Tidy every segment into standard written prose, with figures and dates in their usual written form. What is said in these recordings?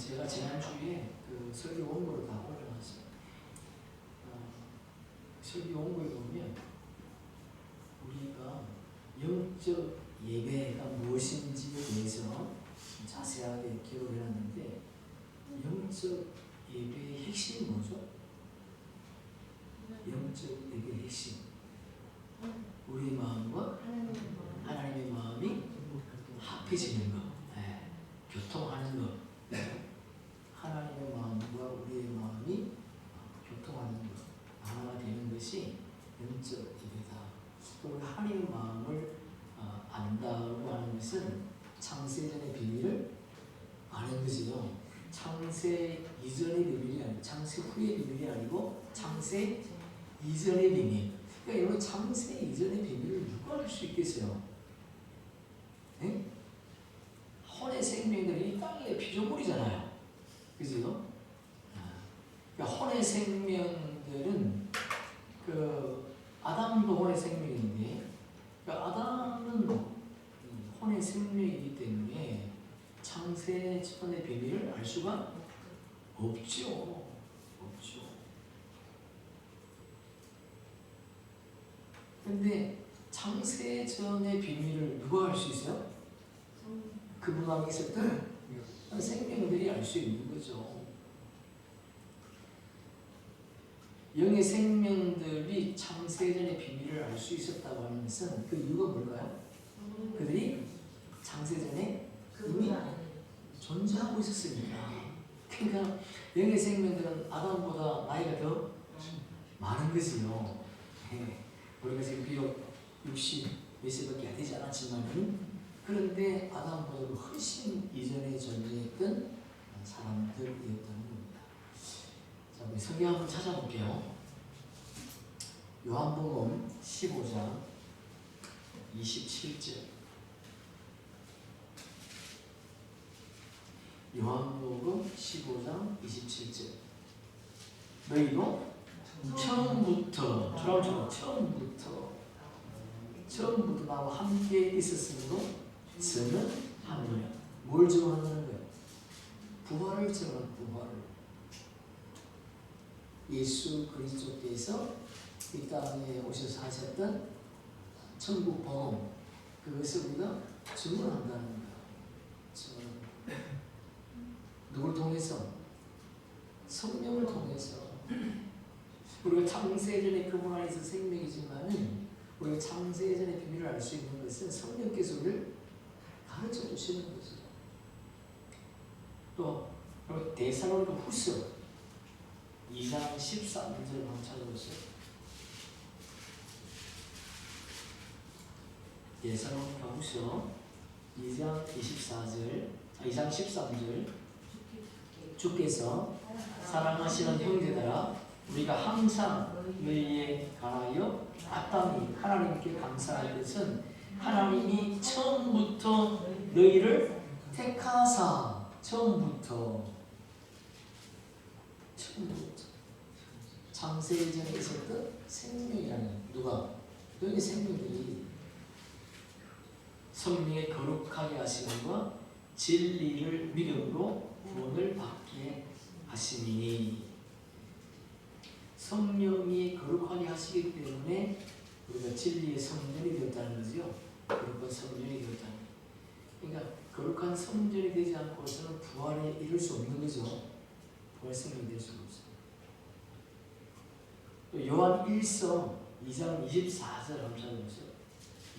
제가 지난주에 그 설교 원고를 다 올려놨어요. 설교 원고에 보면 우리가 영적 예배가 무엇인지에 대해서 자세하게 기록을 해놨는데, 영적 예배의 핵심이 뭐죠? 영적 예배의 핵심, 우리 마음과 하나님의 마음이 합해지는 것, 교통하는 것, 하나님의 마음과 우리의 마음이 교통하는 것, 하나가 되는 것이 영적 예배다. 또 우리 하나님의 마음을 안다고 하는 것은 창세전의 비밀을 아는 것이죠. 창세 이전의 비밀이 아니고, 창세 후의 비밀이 아니고 창세 이전의 비밀. 그러니까 여러분, 창세 이전의 비밀을 누가 알 수 있겠어요? 네? 혼의 생명들이 이 땅의 피조물이잖아요. 그죠? 그러니까 혼의 생명들은 아담도 혼의 생명인데, 아담은 혼의 생명이기 때문에 창세 전의 비밀을 알 수가 없죠. 그런데 창세 전의 비밀을 누가 알 수 있어요? 그분 안에 있었던 생명들이 알 수 있는 거죠. 영의 생명들이 창세전의 비밀을 알 수 있었다고 하는 것은 그 이유가 뭘까요? 그들이 창세전에 이미 존재하고 있었습니다. 그러니까 영의 생명들은 아담보다 나이가 더 많은 것이요. 우리가 지금 비록 60 몇 세밖에 안 되지 않았지만, 그런데 아담보다 훨씬 이전에 존재했던 사람들이었다는 겁니다. 자, 우리 성경 한번 찾아볼게요. 요한복음 15장 27절. 요한복음 15장 27절. 너희도 처음부터 나와 함께 있었으므로 증언하느냐. 뭘 증언하는 거예요? 부활을 증언하는, 부활을. 예수 그리스도께서 이 땅에 오셔서 하셨던 천국 복음, 그것을 우리가 증언한다는 거예요. 누굴 통해서? 성령을 통해서. 우리가 창세전에 그분 안에서 생명이지만은, 우리가 창세전의 비밀을 알 수 있는 것은 성령께서 우리를 가르쳐 주시는 거죠. 또 데살로니가 후서 2장 13절을 한번 찾아보세요. 데살로니가 후서 2장 13절. 주께서 사랑하시는 형제들아, 우리가 항상 너희에 관하여 마땅히 하나님께 감사할 것은, 하나님이 처음부터 너희를 택하사, 처음부터 창세전에 있었던 생명이라는, 누가? 너희 생명들이 성령의 거룩하게 하심과 진리를 믿음으로 구원을 받게 하시니, 성령이 거룩하게 하시기 때문에 우리가 진리의 성전이 되었다는 거죠. 거룩한 성전이 되었다는 거죠. 그러니까 거룩한 성전이 되지 않고서는 부활에 이룰 수 없는 거죠. 부활 성령이 될 수가 없어요. 또 요한 1서 2장 24절 한번 찾아보세요.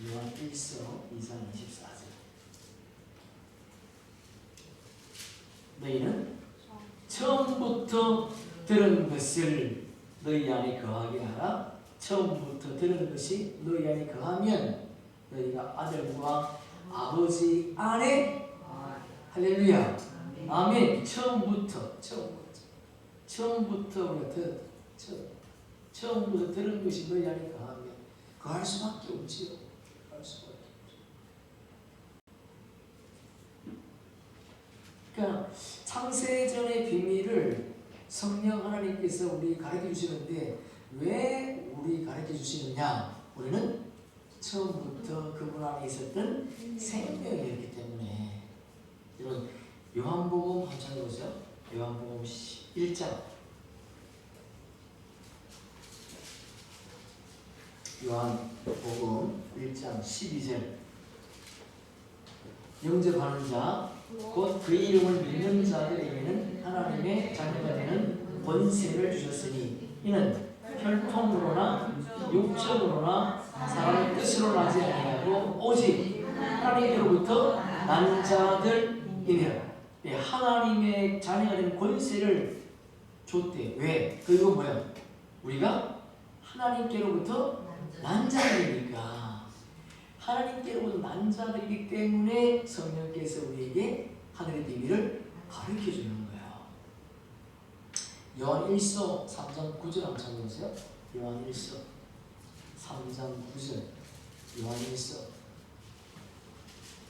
요한 1서 2장 24절. 너희는 처음부터 들은 것을 너희 안에 거하게 하라. 처음부터 들은 것이 너희 안에 거하면 너희가 아들과 아버지 안에, 할렐루야, 아멘. 처음부터 우리가 처음부터 들은 것이 너희 안에 거하면, 거할 수밖에 없지요. 그러니까 창세전의 비밀을 성령 하나님께서 우리 가르쳐 주시는데, 왜 우리 가르쳐 주시느냐? 우리는 처음부터 그분 안에 있었던 생명이었기 때문에. 여러분, 요한복음 한번 찾아보세요. 요한복음 1장. 요한복음 1장 12절. 영접하는 자 곧 그 이름을 믿는 자들에게는 하나님의 자녀가 되는 권세를 주셨으니 이는 혈통으로나 육적으로나 사람의 뜻으로 나지 아니하고 오직 하나님께로부터 난 자들이니라. 하나님의 자녀가 되는 권세를 줬대. 왜? 그리고 뭐야? 우리가 하나님께로부터 난 자들이니까. 하나님께로부터 난 자들이기 때문에 성령께서 우리에게 하늘의 비밀을 가르쳐주는 거예요. 요한 1서 3장 9절 한번 찾아보세요. 요한 1서 3장 9절. 요한 1서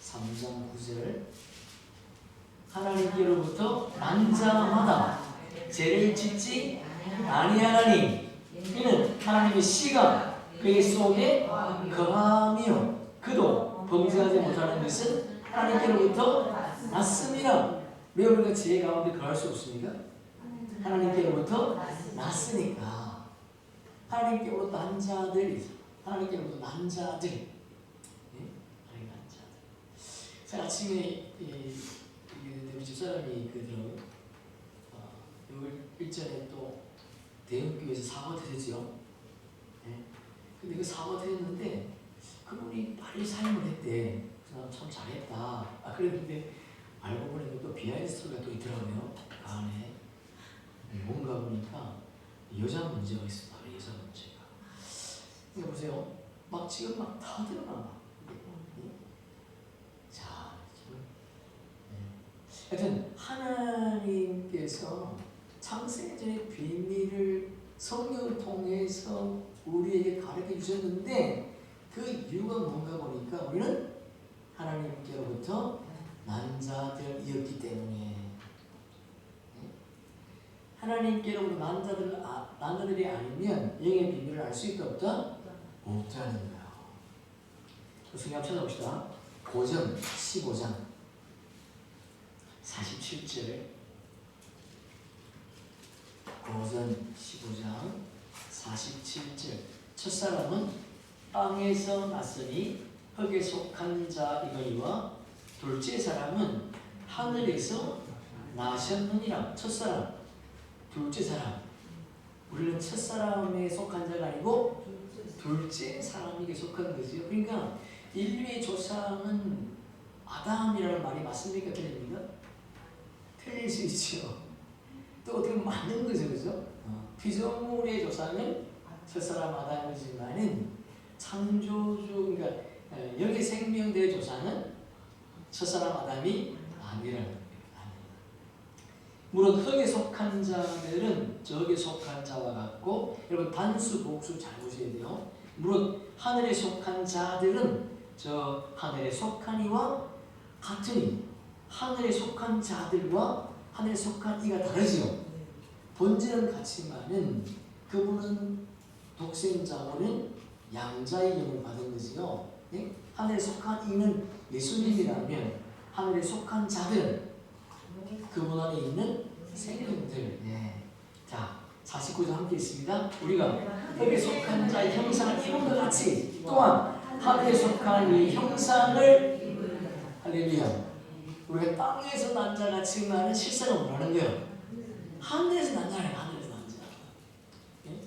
3장 9절. 하나님께로부터 난 자마다 죄를 짓지 아니하나니 이는 하나님의 씨가 그의 속에 거하며 그도 범죄하지 못하는 것은 하나님께로부터 났습니다. 왜 우리가 죄 가운데 거할 수 없습니까? 하나님께로부터 났으니까. 하나님께로부터 난 자들, 하나님께로부터 난 자들. 하나님 난 자들. 제가 아침에 우리 집사람이 그들은 일전에 또 대형교회에서 사고가 터졌죠. 근데 그 사고가 터졌는데 그분이 빨리 사임을 했대. 그래서 참 잘했다. 그랬는데 알고 보니까 또 비하인드 스토리가 또 있더라고요. 그 안에 뭔가 보니까 여자 문제가 있었다. 여자 문제가. 그러니까 보세요. 막 지금 막 다 드러나. 자, 하여튼 하나님께서 창세전의 비밀을 성령을 통해서 우리에게 가르쳐 주셨는데 그 이유가 뭔가 보니까 우리는 하나님께로부터 난 자들이었기 때문에. 하나님께로부터 난 자들이 아니면 영의 비밀을 알 수 있다 없다? 없다는 거예요. 성경 한번 찾아봅시다. 고전 15장 47절. 고전 15장 47절. 첫사람은 땅에서 났으니 흙에 속한 자이거니와 둘째 사람은 하늘에서 나셨느니라. 첫사람, 둘째 사람. 우리는 첫사람에 속한 자가 아니고 둘째 사람에게 속한 거죠. 그러니까 인류의 조상은 아담이라는 말이 맞습니까? 틀립니까? 틀릴 수 있죠. 또 어떻게 보면 맞는 거죠. 그죠? 피조물의 조상은 첫사람 아담이지만은 창조주, 그러니까 여기 생명대의 조상은 첫사람 아담이 아니라는 거예요. 물론 흙에 속한 자들은 저에 속한 자와 같고, 여러분 단수 복수 잘 보셔야 돼요. 물론 하늘에 속한 자들은 저 하늘에 속한 이와 같으니, 하늘에 속한 자들과 하늘에 속한 이가 다르죠. 본질은 같지만은 그분은 독생자고는 양자의 영을 받은 거지요. 네? 하늘에 속한 이는 예수님이라면 하늘에 속한 자들은 그분 안에 있는 생명들. 네. 자, 49절 함께 있습니다. 우리가 흙에 속한 자의 형상을 입은 것 같이 또한 하늘에 속한 이 형상을, 할렐루야, 우리가 땅에서 난 자 같지만은 실상은 뭐라는 거예요? 하늘에서 난 자래. 하늘에서 난 자. 네?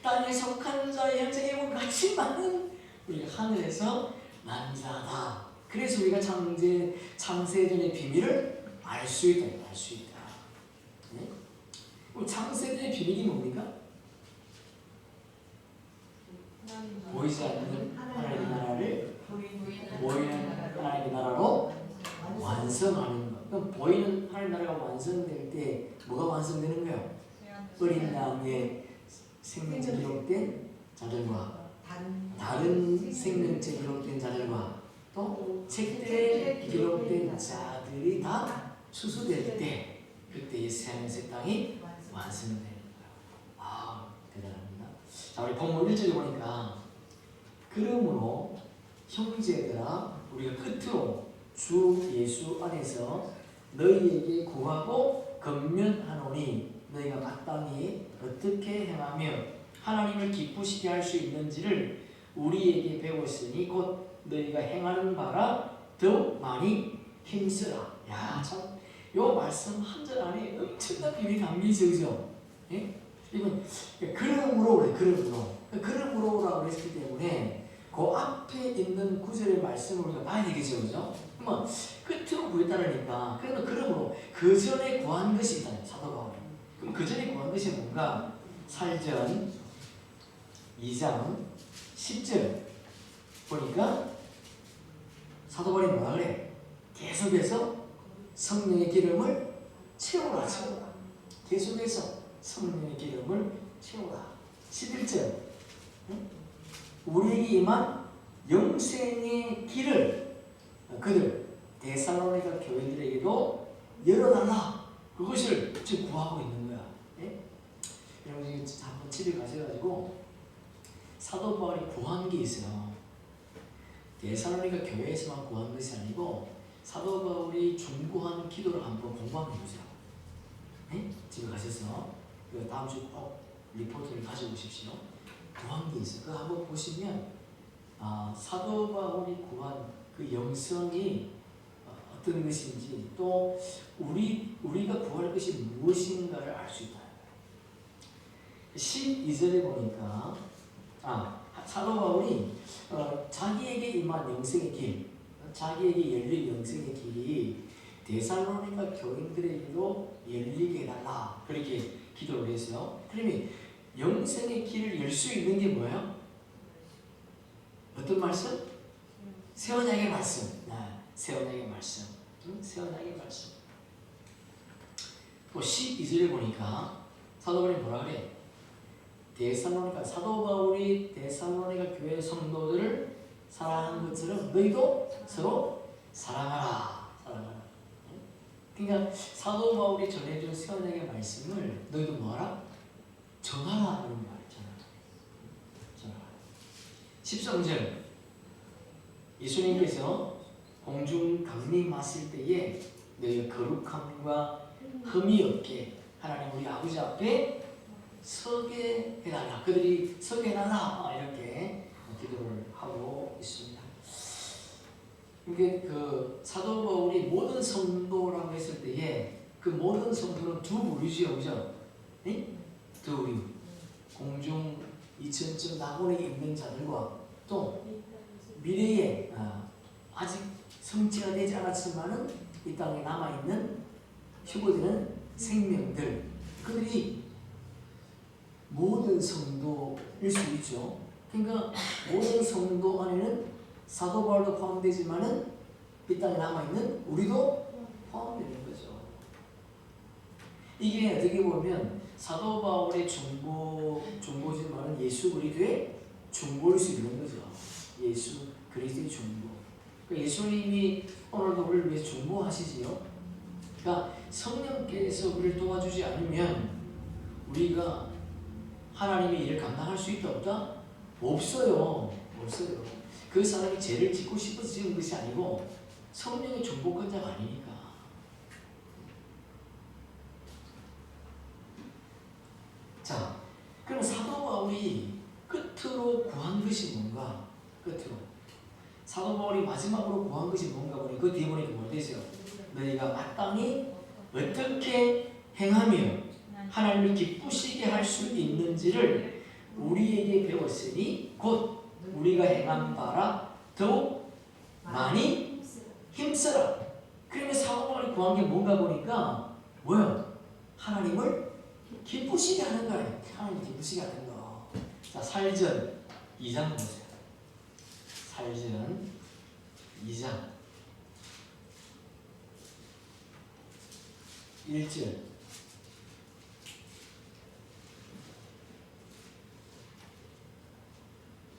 땅에 속한 자의 형상을 입은 것 같지만은 우리가 하늘에서 난 자다. 그래서 우리가 창세전의 비밀을 알 수 있다. 알 수 있다. 네? 창세전의 비밀이 뭡니까? 보이지 않는 하나님의 나라를 보이는 하나님의 나라로 완성하는 것. 그럼 보이는 하나님의 나라가 완성될 때 뭐가 완성되는 거예요? 어린 나무에 생명체 기록된 자들과 다른 생명체 기록된 자들과 또 책들에 기록된 자들이 다 추수될 때, 그때 새하늘 새 땅이 완성되는 거예요. 아, 대단합니다. 자, 우리 본문 1절에 보니까 그러므로 형제들아 우리가 끝으로 주 예수 안에서 너희에게 구하고 건면하노니 너희가 마땅히 어떻게 행하며 하나님을 기쁘시게 할 수 있는지를 우리에게 배웠으니 곧 너희가 행하는 바라 더욱 많이 힘쓰라. 야, 참, 요 말씀 한 절 안에 엄청난 비밀이 담기죠, 그죠? 예? 이건 그러므로 그래, 그러므로라고 그랬기 때문에 그 앞에 있는 구절의 말씀을 우리가 봐야 되겠죠, 그죠? 그러면 끝으로 구했다니까. 그러므로 그 전에 구한 것이 있다, 사도 바울이. 그럼 그 전에 구한 것이 뭔가? 살전 2장 10절 보니까 사도 바울이 뭐라 그래? 계속해서 성령의 기름을 채우라. 계속해서 성령의 기름을 채우라. 11절 우리에게 임한 영생의 길을 그들 데살로니가 교인들에게도 열어달라. 그것을 지금 구하고 있는 거야. 예? 여러분 지금 한번 집에 가셔가지고 사도 바울이 구한 게 있어요. 데살로니가 교회에서만 구한 것이 아니고 사도 바울이 중고한 기도를 한번 공부해 보세요. 네? 집에 가셔서 다음 주 꼭 리포트를 가져오십시오. 구한 게 있어요. 그거 한번 보시면 사도 바울이 구한 그 영성이 어떤 것인지 또 우리가 구할 것이 무엇인가를 알 수 있다. 12절에 보니까 사도 바울이 자기에게 임한 영생의 길, 자기에게 열릴 영생의 길이 데살로니가 교인들에게도 열리게 해달라. 그렇게 기도를 했어요. 그러면 영생의 길을 열 수 있는 게 뭐예요? 어떤 말씀? 새 언약의 말씀. 새 언약의 말씀. 새 언약의 말씀. 또 12절에 보니까 사도 바울이 뭐라 그래? 사도 바울이 데살로니가 교회 성도들을 사랑하는 것처럼 너희도 서로 사랑하라. 그러니까 사도 바울이 전해준 새 언약의 말씀을 너희도 뭐하라? 전하라. 그런 말이잖아. 전하라. 13절 예수님께서 공중 강림하실 때에 너희가 거룩함과 흠이 없게 하나님 우리 아버지 앞에 서게 해달라. 그들이 서게 해달라. 이렇게 기도를 하고 있습니다. 이게 그 사도 바울이 모든 성도라고 했을 때에 그 모든 성도는 두 부류지요, 그죠? 네? 두 부류. 공중 2000점 낙원에 있는 자들과 또 미래에 아직 성취가 되지 않았지만은 이 땅에 남아 있는 휴거되는 생명들, 그들이 모든 성도일 수 있죠. 그러니까 모든 성도 안에는 사도 바울도 포함되지만은 이 땅에 남아있는 우리도 포함되는 거죠. 이게 어떻게 보면 사도 바울의 중보지만은 예수 그리스도의 중보일 수 있는 거죠. 예수 그리스도의 중보. 그러니까 예수님이 오늘도 우리를 위해서 중보하시지요. 그러니까 성령께서 우리를 도와주지 않으면 우리가 하나님의 일을 감당할 수 있다 없다? 없어요. 그 사람이 죄를 짓고 싶어서 지은 것이 아니고 성령의 중보권자가 아니니까. 자, 그럼 사도 바울이 끝으로 구한 것이 뭔가? 사도 바울이 마지막으로 구한 것이 뭔가 보니 그 뒤에 보니까 뭐 되죠? 너희가 마땅히 어떻게 행하며 하나님을 기쁘시게 할 수 있는지를 우리에게 배웠으니 곧 우리가 행한 바라 더욱 많이 힘쓰라. 그러면 사도 바울이 구한 게 뭔가 보니까 뭐요? 하나님을 기쁘시게 하는 거예요. 하나님을 기쁘시게 하는 거. 자, 살전 2장 보세요. 살전 2장 1절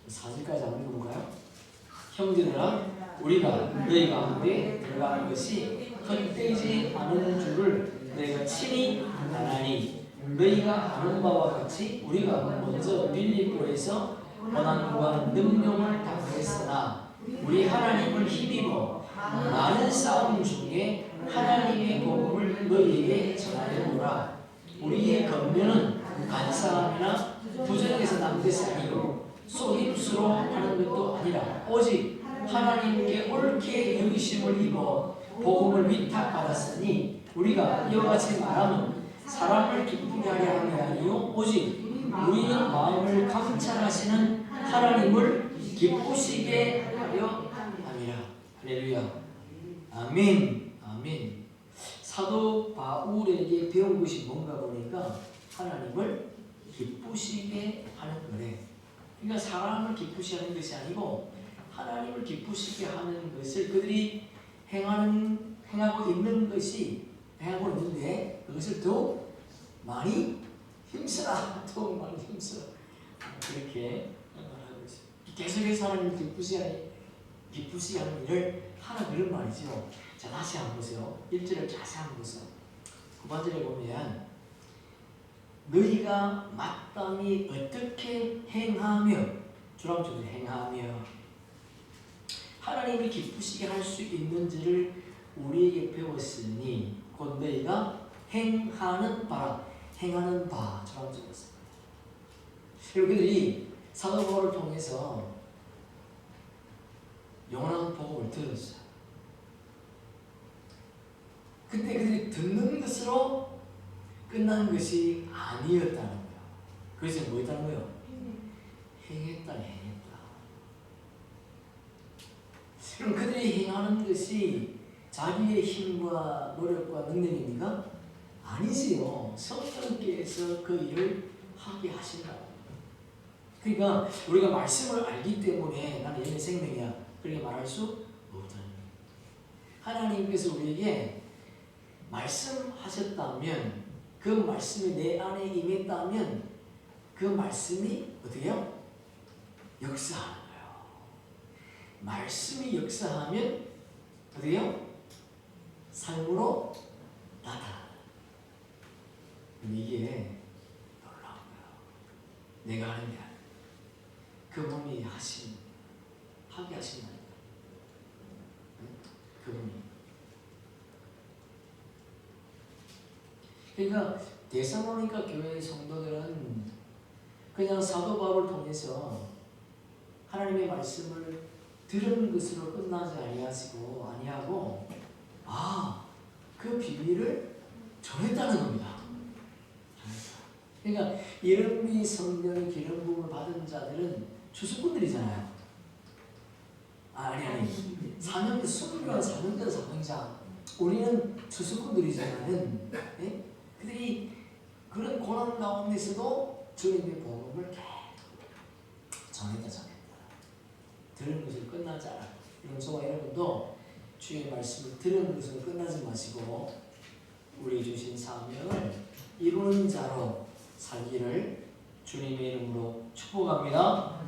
4절까지 한번 읽어볼까요? 형제들아 우리가 너희 가운데 들어가는 것이 헛되지 않은 줄을 너희가 친히 아나니 너희가 아는 바와 같이 우리가 먼저 빌립보에서 고난과 능력을 당했으나 우리 하나님을 힘입어 많은 싸움 중에 하나님의 복음을 너희에게 너희에게 전하려노라. 우리의 겉면은 간사함이나 부정에서 난 것이 아니고 속임수로 하는 것도 아니라 오직 하나님께 옳게 여기심을 입어 복음을 위탁받았으니 우리가 이와 같이 말하면 사람을 기쁘게 하려 함이 아니요 오직 우리의 마음을 감찰하시는 하나님을 기쁘시게 하려 함이라. 할렐루야. 아멘. 아멘. 사도 바울에게 배운 것이 뭔가 보니까 하나님을 기쁘시게 하는 거래. 그러니까 사람을 기쁘시게 하는 것이 아니고 하나님을 기쁘시게 하는 것을 그들이 행하고 있는데 그것을 더 많이 힘쓰라. 더 많이 힘쓰라. 그렇게 말하고 있어요. 계속해서 하나님을 기쁘시게 하는 일을 하라 그런 말이죠. 자, 다시 한번 보세요. 1절을 자세히 한번 보세요. 9번절에 보면 너희가 마땅히 어떻게 행하며 주라고 저도 행하며 하나님이 기쁘시게 할 수 있는지를 우리에게 배웠으니 곧 너희가 행하는 바 주라고 적었습니다. 그리고 그들이 사도 바울을 통해서 영원한 복음을 들었어요. 근데 그들이 듣는 것으로 끝난 것이 아니었다는 거예요. 그래서 뭐 했다는 거예요? 행했다. 그럼 그들이 행하는 것이 자기의 힘과 노력과 능력입니까? 아니지요. 성령께서 그 일을 하게 하신다. 그러니까 우리가 말씀을 알기 때문에 나는 영의 생명이야 그렇게 말할 수 없다는 거예요. 하나님께서 우리에게 말씀하셨다면 그 말씀이 내 안에 임했다면 그 말씀이 어떻게요? 역사하는 거예요. 말씀이 역사하면 어떻게요? 삶으로 나타나는. 이게 놀라운 거예요. 내가 하는 게 아니라 그분이 하게 하신다니까. 그분이. 그러니까 데살로니가 교회의 성도들은 그냥 사도 바울을 통해서 하나님의 말씀을 들은 것으로 끝나지 아니하고 그 비밀을 전했다는 겁니다. 그러니까 이름이 성령의 기름 부음을 받은 자들은 주수꾼들이잖아요. 아니 순교한 사명자 사명자 우리는 주수꾼들이잖아요. 네? 그들이 그런 고난 가운데서도 주님의 복음을 계속 전했다. 들은 것을 끝나지 않아. 이런 저와 여러분도 주의 말씀을 들은 것으로 끝나지 마시고 우리 주신 사명을 이루는 자로 살기를 주님의 이름으로 축복합니다.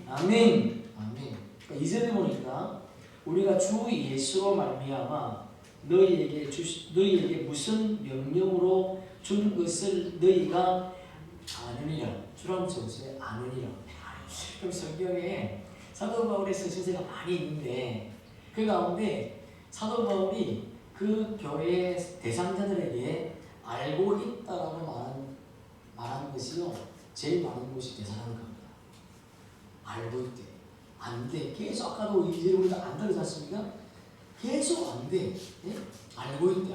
아멘. 아멘. 2절에 보니까 우리가 주 예수로 말미암아 너희에게 무슨 명령으로 준 것을 너희가 아느니라. 주라고 적으세요. 아느니라. 그럼 성경에 사도 바울의 서신서가 많이 있는데 그 가운데 사도 바울이 그 교회 대상자들에게 알고 있다라고 말하는 것이요 제일 많은 것이 대사로니카입니다. 알고 있대. 안 돼. 계속 아까도 이제 우리가 안 들었지 않습니까? 계속 안 돼. 예? 알고 있대.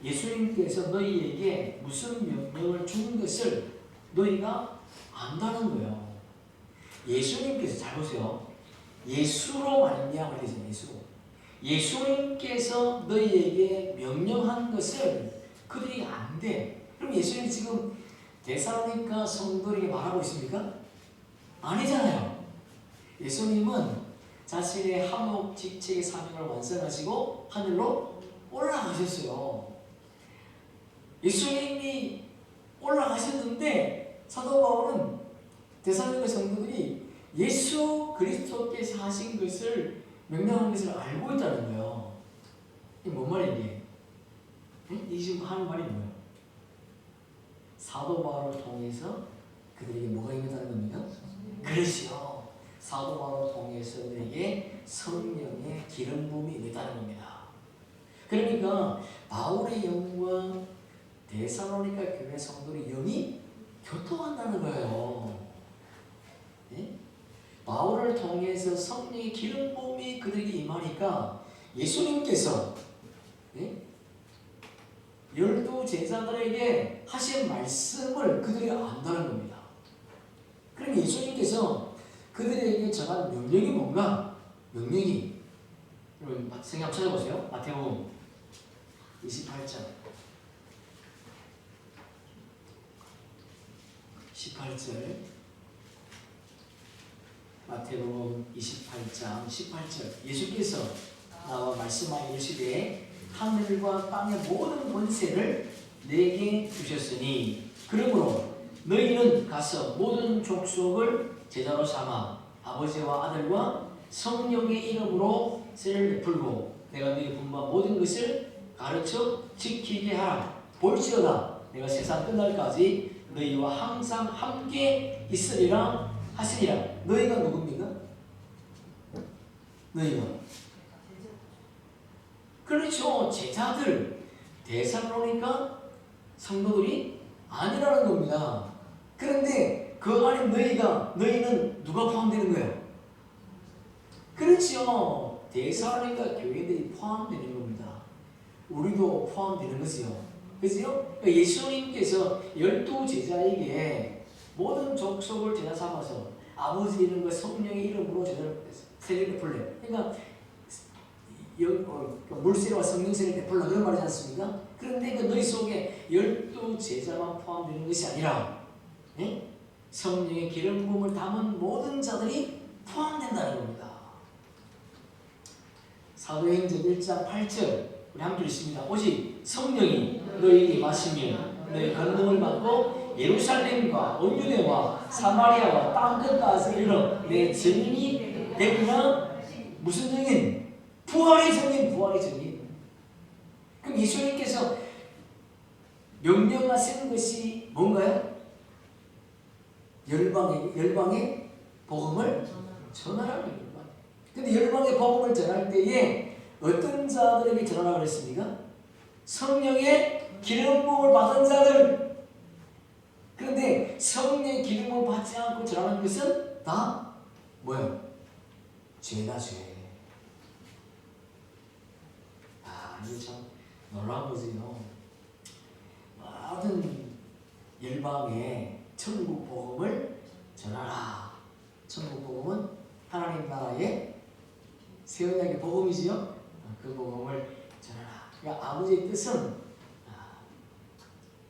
예수님께서 너희에게 무슨 명령을 준 것을 너희가 안다는 거예요. 예수님께서 잘 보세요. 예수로 말미암아 그러죠. 예수님께서 너희에게 명령한 것을 그들이 안 돼. 그럼 예수님이 지금 데살로니가 성도에게 말하고 있습니까? 아니잖아요. 예수님은 자신의 한옥 직책의 사명을 완성하시고 하늘로 올라가셨어요. 예수님이 올라가셨는데 사도 바울은 데살로니가 성도들이 예수 그리스도께서 하신 것을 명령한 것을 알고 있다는 거예요. 이게 뭔 말이에요 이게? 이 지금 하는 말이 뭐예요? 사도 바울을 통해서 그들에게 뭐가 임했다는 겁니까? 그렇지요. 사도 바울을 통해서 그들에게 성령의 기름 부음이 임했다는 겁니다. 그러니까 바울의 영과 데살로니가 교회 성도의 영이 교통한다는 거예요. 예? 바울을 통해서 성령의 기름 부음이 그들에게 임하니까 예수님께서 예? 12 제자들에게 하신 말씀을 그들이 안다는 겁니다. 그럼 예수님께서 그들에게 정한 명령이 뭔가? 명령이 여러분 생각 찾아보세요. 마태복음 28장 18절 마태복음 28장 18절 예수께서 나와 말씀하여 이르시되 하늘과 땅의 모든 권세를 내게 주셨으니 그러므로 너희는 가서 모든 족속을 제자로 삼아 아버지와 아들과 성령의 이름으로 세를 베풀고 내가 너희 분부한 모든 것을 가르쳐 지키게 하라. 볼지어다 내가 세상 끝날까지 너희와 항상 함께 있으리라 하시니라. 너희가 누굽니까? 너희가 그렇죠. 제자들 데살로니가 성도들이 아니라는 겁니다. 그런데 그 안에 너희는 누가 포함되는 거예요? 그렇죠. 데살로니가 교회들이 포함되는 겁니다. 우리도 포함되는 거지요. 그죠? 예수님께서 12 제자에게 모든 족속을 제자 삼아서 아버지 이름과 성령의 이름으로 세례를 베풀래. 그러니까 물세례와 성령세례를 베풀라 그런 말이지 않습니까? 그런데 그 너희 속에 12 제자만 포함되는 것이 아니라 예? 성령의 기름 부음을 담은 모든 자들이 포함된다는 겁니다. 사도행전 1장 8절 우리 함께 읽습니다. 오직 성령이 너희에게 임하시면 너희 권능을 받고 예루살렘과 온 유대와 사마리아와 땅끝까지 이르러 내 증인이 되리라. 무슨 증인? 부활의 증인, 부활의 증인. 그럼 예수님께서 명령하시는 것이 뭔가요? 열방의 복음을 전하라는 거예요. 근데 열방의 복음을 전할 때에 어떤 자들에게 전하라고 그랬습니까? 성령의 기름 부음을 받은 자들. 그런데 성령의 기름을 받지 않고 전하는 것은 다 뭐예요? 죄다 죄. 이게 참 놀라운 거지요. 모든 열방에 천국 복음을 전하라. 천국 복음은 하나님 나라의 새 언약의 복음이지요. 그 복음을 전하라. 그러니까 아버지의 뜻은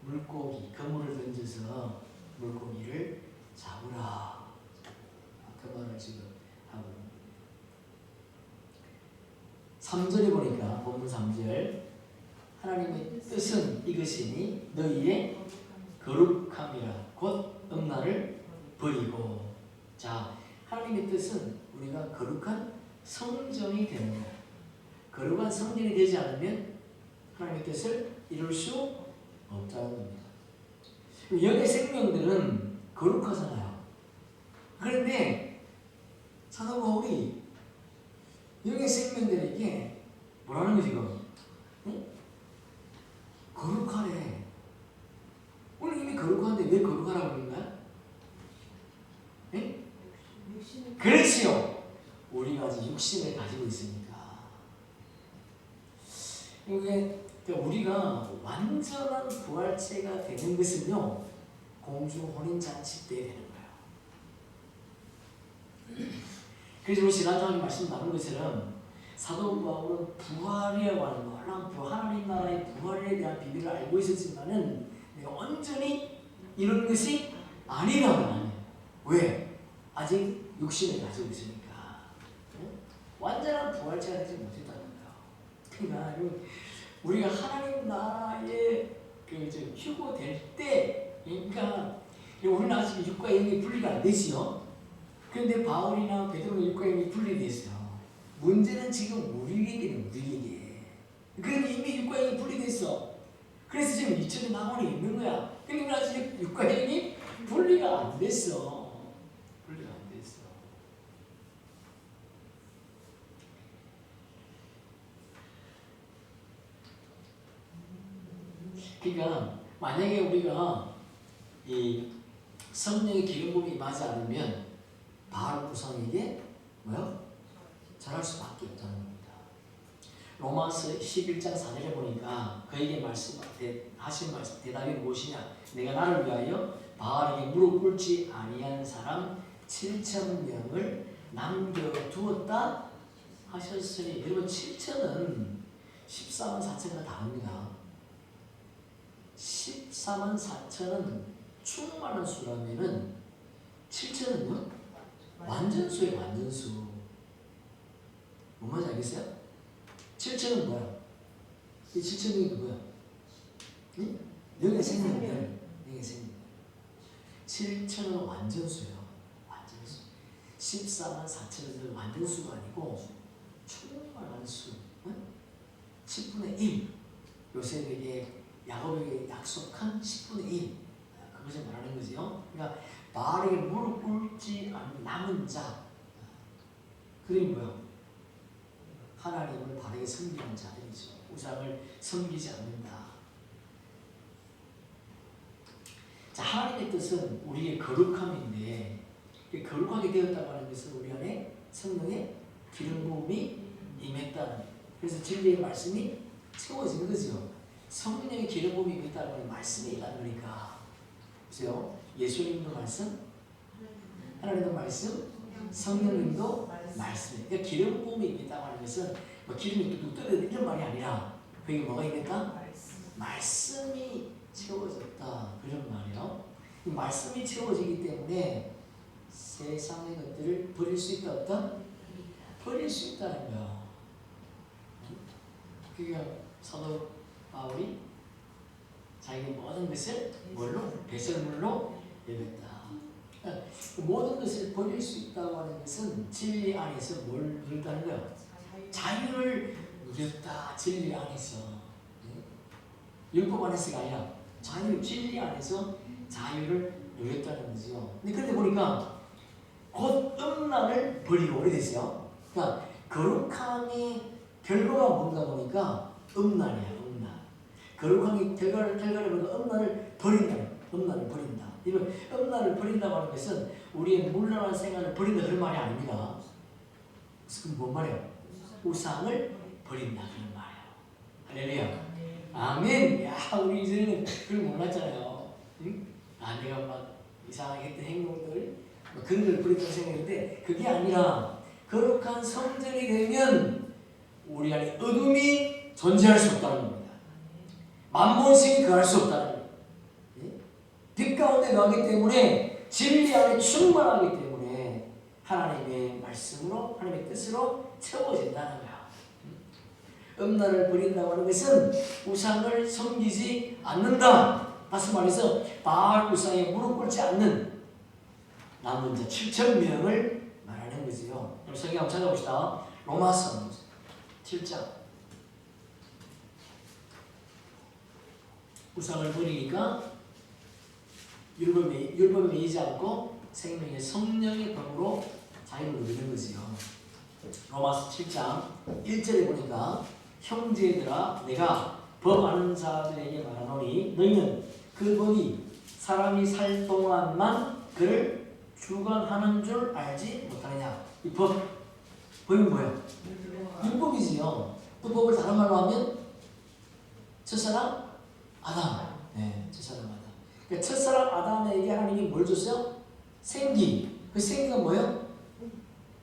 물고기, 그물을 던져서 물고기를 잡으라. 그 말을 지금 하고 3절에 보니까 본문 3절 하나님의 뜻은 이것이니 너희의 거룩함이라 곧 음란을 버리고. 자, 하나님의 뜻은 우리가 거룩한 성전이 되는 거예요. 거룩한 성전이 되지 않으면 하나님의 뜻을 이룰 수 없다는 겁니다. 영의 생명들은 거룩하잖아요. 그런데 사도 바울이 영의 생명들에게 뭐라는 거지 이거? 응? 거룩하래. 오늘 이미 거룩한데 왜 거룩하라고 그러는가요? 네? 그렇지요. 우리가 아직 육신을 가지고 있으니까. 이게 우리가 완전한 부활체가 되는 것은요, 공주 혼인잔치 때 되는 거예요. 그래서 우리 지난주에 말씀 나눈 것처럼 사도 바울은 부활이라고 하는 놀라운 하나님 나라의 부활에 대한 비밀을 알고 있었지만은 온전히 이런 것이 아니라는 거예요. 왜? 아직 육신을 가지고 있으니까. 완전한 부활체가 되지 못했다는 거예요. 그러니까 우리가 하나님 나라에 휴고 될 때, 그러니까 우리는 아직 육과 영이 분리가 안 되지요. 그런데 바울이나 베드로는 육과 영이 분리됐어요. 문제는 지금 우리에게는 우리에게. 그런데 이미 육과 영이 분리됐어. 그래서 지금 2000년 낙원에 있는 거야. 그러니까 아직 육과 영이 분리가 안 됐어. 분리가 안 됐어. 그러니까 만약에 우리가 이 성령의 기름 부음이 임하지 않으면 바알 우상에게 뭐요? 절할 수밖에 없다는 겁니다. 로마서 11장 4절에 보니까 그에게 하신 말씀 대답이 무엇이냐? 내가 나를 위하여 바알에게 무릎 꿇지 아니한 사람 7,000명을 남겨두었다 하셨으니, 여러분 7,000은 14만 4천과 다릅니다. 14만 4천은 충만한 수라면은 7,000은요? 완전수예요, 완전수. 뭔 말인지 알겠어요? 7,000은 뭐야? 이 7,000명이 누구야? 응? 여기가 생명들, 여기가 생명. 7,000은 완전수예요, 완전수. 14만 4천은 완전수가 아니고 충만한 수. 응? 10분의 1. 요셉에게 야곱에게 약속한 10분의 1. 그것을 말하는 거지요. 그러니까 바알에게 무릎 꿇지 않은 남은 자. 그게 뭐야? 하나님을 바르게 섬기는 자들이죠. 우상을 섬기지 않는다. 자, 하나님의 뜻은 우리의 거룩함인데, 거룩하게 되었다고 하는 것은 우리 안에 성령의 기름 부음이 임했다는, 그래서 진리의 말씀이 채워지는 거죠. 성령의 기름 부음이 임했다는 건 말씀이 있다는 거니까. 보세요. 예수님도 말씀, 하나님도 말씀, 성령님도 말씀. 그러니까 기름 부음이 임했다고 하는 것은 뭐 기름이 뚝뚝 떨어지는 이런 말이 아니라 그게 뭐가 임했다? 말씀이 채워졌다. 그런 말이에요. 말씀이 채워지기 때문에 세상의 것들을 버릴 수 있다, 없다? 버릴 수 있다는 거야. 그러니까 사도 바울이 자기 모든 것을 뭘로? 배설물로 여겼다. 모든 것을 버릴 수 있다고 하는 것은 진리 안에서 뭘 누렸다는 거야? 자유를 누렸다. 진리 안에서. 율법 안에서가 아니라 진리 안에서 자유를 누렸다는 거죠. 그런데 보니까 곧 음란을 버리고 오래됐어요. 그러니까 거룩함이 결과가 뭔가 보니까 음란이야, 음란. 거룩함이 결과를 보니까 음란을 버린다. 음란을 버린다. 이건 음란을 버린다고 하는 것은 우리의 물란한 생활을 버린다 그런 말이 아닙니다. 그럼 뭔 말이에요? 우상을 버린다 그런 말이에요. 할렐루야. 아멘. 야, 우리 이제는 그걸 몰랐잖아요. 응? 아, 내가 막 이상하게 했던 행동들 뭐 그런 걸 버린다고 생각했는데 그게 아니라 거룩한 성전이 되면 우리 안에 어둠이 존재할 수 없다는 겁니다. 만몬신이 거할 수 없다는 겁니다. 빛 가운데 가기 때문에 진리 안에 충만하기 때문에 하나님의 말씀으로 하나님의 뜻으로 채워진다는 거야. 음란을 버린다고 하는 것은 우상을 섬기지 않는다. 다시 말해서 바알 우상에 무릎 꿇지 않는 남은 자 7,000명을 말하는 거지요. 그럼 성경 한번 찾아봅시다. 로마서 7장. 우상을 버리니까 율법에 매이지 않고 생명의 성령의 법으로 자유를 누리는 거지요. 로마서 7장 1절에 보니까 형제들아 내가 법 아는 자들에게 말하노니 너희는 그 법이 사람이 살 동안만 그를 주관하는 줄 알지 못하느냐. 이 법이 뭐예요? 율법이지요. 또 법을 다른 말로 하면 첫사람 아담. 네, 첫사람 아담. 그러니까 첫사람 아담에게 하나님이 뭘 줬어요? 생기. 그 생기가 뭐예요?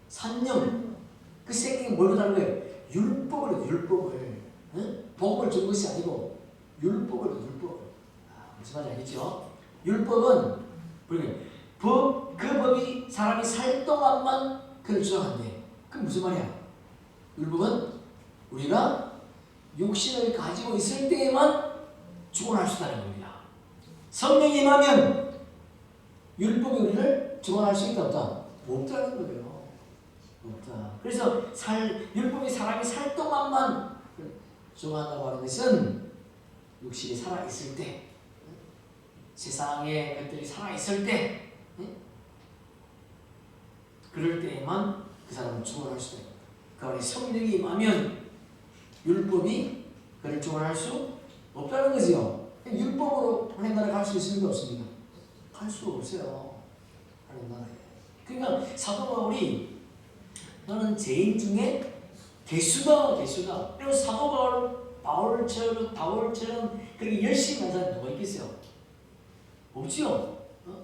산령. 그 생기가 뭘 다른 거예요? 율법을. 응? 복을 준 것이 아니고 율법을. 무슨 말인지 알겠죠? 율법은 그 법이 사람이 살 동안만 그를 주장한대. 그게 무슨 말이야? 율법은 우리가 육신을 가지고 있을 때에만 주관할 수 있다는 겁니다. 성령이 임하면 율법이 우리를 주관할 수 있다 없다? 없다는 거예요. 없다. 그래서 율법이 사람이 살 동안만 주관한다고 하는 것은 육신이 살아있을 때, 세상의 것들이 살아있을 때, 그럴 때에만 그 사람을 주관할 수 있다. 그 안에 성령이 임하면 율법이 그를 주관할 수 없다는 거지요. 율법으로 하나님 나라에 갈 수 있습니까? 없습니까? 갈 수 없어요. 하나님 나라에. 그러니까 사도 바울이 너는 죄인 중에 개수다. 그리고 사도 바울처럼 그렇게 열심히 한 사람이 누가 있겠어요? 없지요.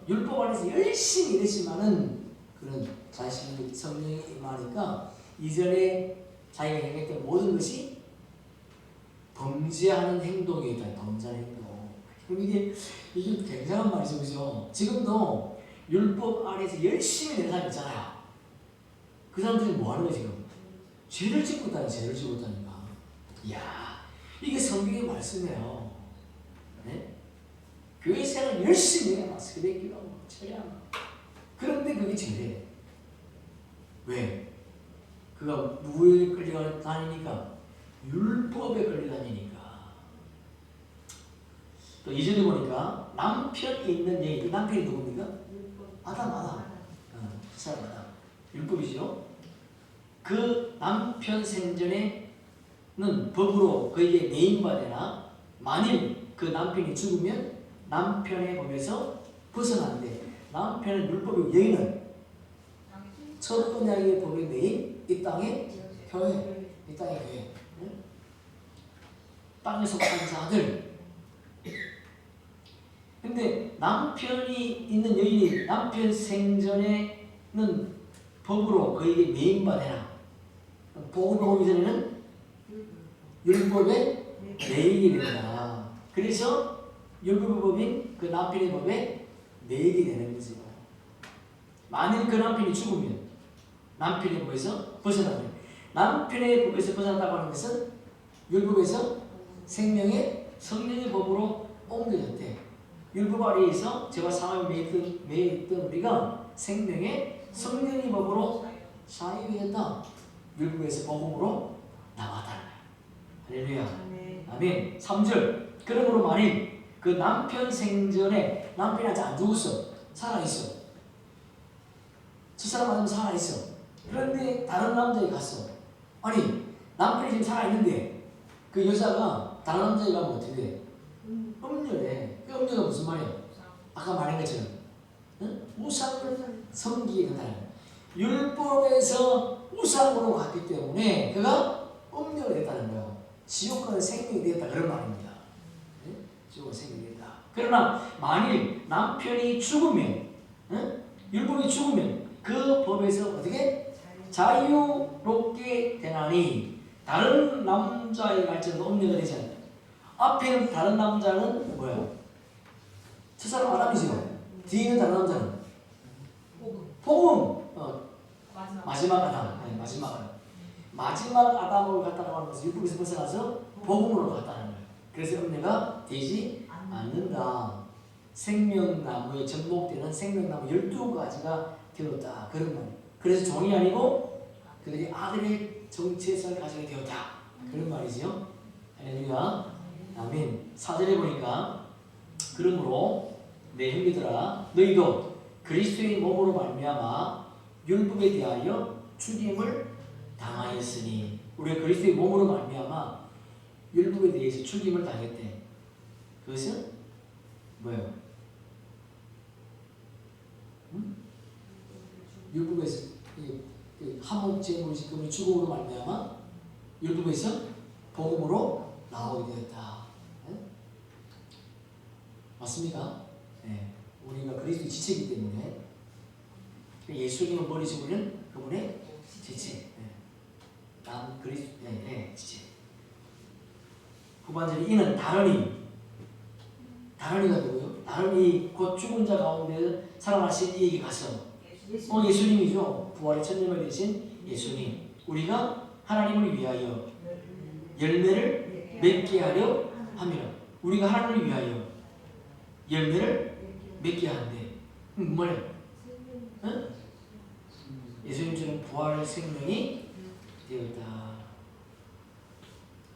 율법 안에서 열심히 일했지만은 그런 자신이 성령이 임하니까 이전에 자기가 행했던 모든 것이 범죄하는 행동이다. 범죄하는 행동. 그럼 이게 굉장한 말이죠, 그죠? 지금도 율법 안에서 열심히 내는 사람 있잖아요. 그 사람들이 뭐 하는 거야 지금? 죄를 짓고 있다니까. 이야, 이게 성경의 말씀이에요. 네? 교회 생활 열심히 해. 마스크 벗기고 철야하고. 그런데 그게 죄래. 왜? 그가 누구에 끌려다니니까? 율법에 끌려다니니까. 또 2절에 보니까 남편이 있는 여인. 남편이 누굽니까? 아담. 그 사람 아담. 율법이죠. 그 남편 생전에는 법으로 그에게 매인받으나 만일 그 남편이 죽으면 남편의 법에서 벗어나는데 남편은 율법이고 여인은 첫번약의 법에 매인 이 땅의 교회. 이 땅의 교회. 땅에 속한 자들. 근데 남편이 있는 여인이 남편 생전에는 법으로 그에게 매인받아라. 복음이 오기 전에는 율법에 매이게 된다. 그래서 율법의 법인 그 남편의 법에 매이게 되는 거죠. 만일 그 남편이 죽으면 남편의 법에서 벗어나면 남편의 법에서 벗어났다고 하는 것은 율법에서 성령의 법으로 옮겨졌대. 율법 아래에서 죄와 사망에 매였던 우리가 성령의 법으로 자유했다. 율법에서 복음으로 나왔다. 할렐루야. 아멘. 3절. 그러므로 만일 그 남편 생전에 남편이 아직 안 죽었어. 살아있어. 저 사람 아니면 살아있어. 그런데 다른 남자에 갔어. 아니 남편이 지금 살아있는데 그 여자가 다른 남자에 가면 어떻게 돼? 음녀래. 그 음녀가 무슨 말이야? 아까 말한 것처럼 우상을 섬기게 된다는 거야. 율법에서 우상으로 갔기 때문에 그가 음녀가 됐다는 거예요. 지옥과는 생명이 되었다 그런 말입니다. 지옥과 생명이 되었다. 그러나 만일 남편이 죽으면 율법이 죽으면 그 법에서 어떻게? 자유롭게 되나니 다른 남자의 갈증도 음녀가 되지 않아요. 앞에는 다른 남자는 뭐야? 저 사람 아담이죠. 뒤에 있는 다른 남자는 복음. 마지막 아담. 네, 마지막 아담. 마지막 아담을 갖다라고 하는 것은 율법에서 벗어나서 복음으로 갔다는 거예요. 그래서 음녀가 되지 않는다. 생명나무에 접목되는 생명나무 12가지가 되었다. 그런 말. 그래서 종이 아니고 그들이 아들의 정체성을 가지게 되었다. 그런 말이죠. 할렐루야. 아멘. 4절에 보니까 그러므로 내 형제들아 너희도 그리스도의 몸으로 말미암아 율법에 대하여 죽임을 당하였으니 우리가 그리스도의 몸으로 말미암아 율법에 대해서 죽임을 당했대. 그것은 뭐예요? 율법에서 하목제물 지금의 죽음으로 말미암아 율법에서 복음으로 나오게 되었다. 네? 맞습니까? 네. 우리가 그리스도의 지체이기 때문에 예수님을 머리 집으면 그분의 지체. 네. 난 그리스도 지체. 후반절에 이는 다른이가 누구요? 다른이 곧 죽은 자 가운데 살아나신 이에게 가서 예수님이죠. 부활의 천년을 되신 예수님. 우리가 하나님을 위하여 열매를 맺게 하려 함이라. 우리가 하나님을 위하여 열매를 맺게 하는데 뭐래요? 예수님처럼 부활의 생명이 되었다.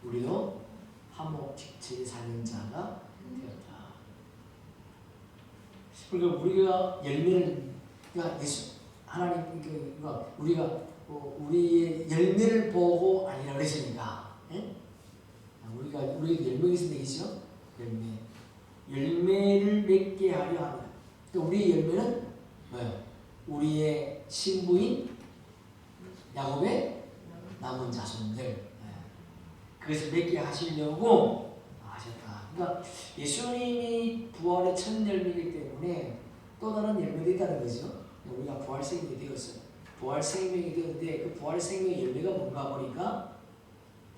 우리도 화목직책에 사는 자가 되었다. 그러니까 우리가 열매를 하나님 우리가 우리의 열매를 보고 아니라 그랬으니까 우리가 열매가 있으면 되겠죠? 열매. 열매를 맺게 하려 하는. 그러니까 우리의 열매는 뭐예요? 우리의 신부인 야곱의 남은 자손들. 그것을 맺게 하시려고 하셨다. 그러니까 예수님이 부활의 첫 열매이기 때문에 또 다른 열매가 있다는 거죠. 우리가 부활 생명이 되었어요. 부활 생명이 되었는데 그 부활 생명의 열매가 뭔가 보니까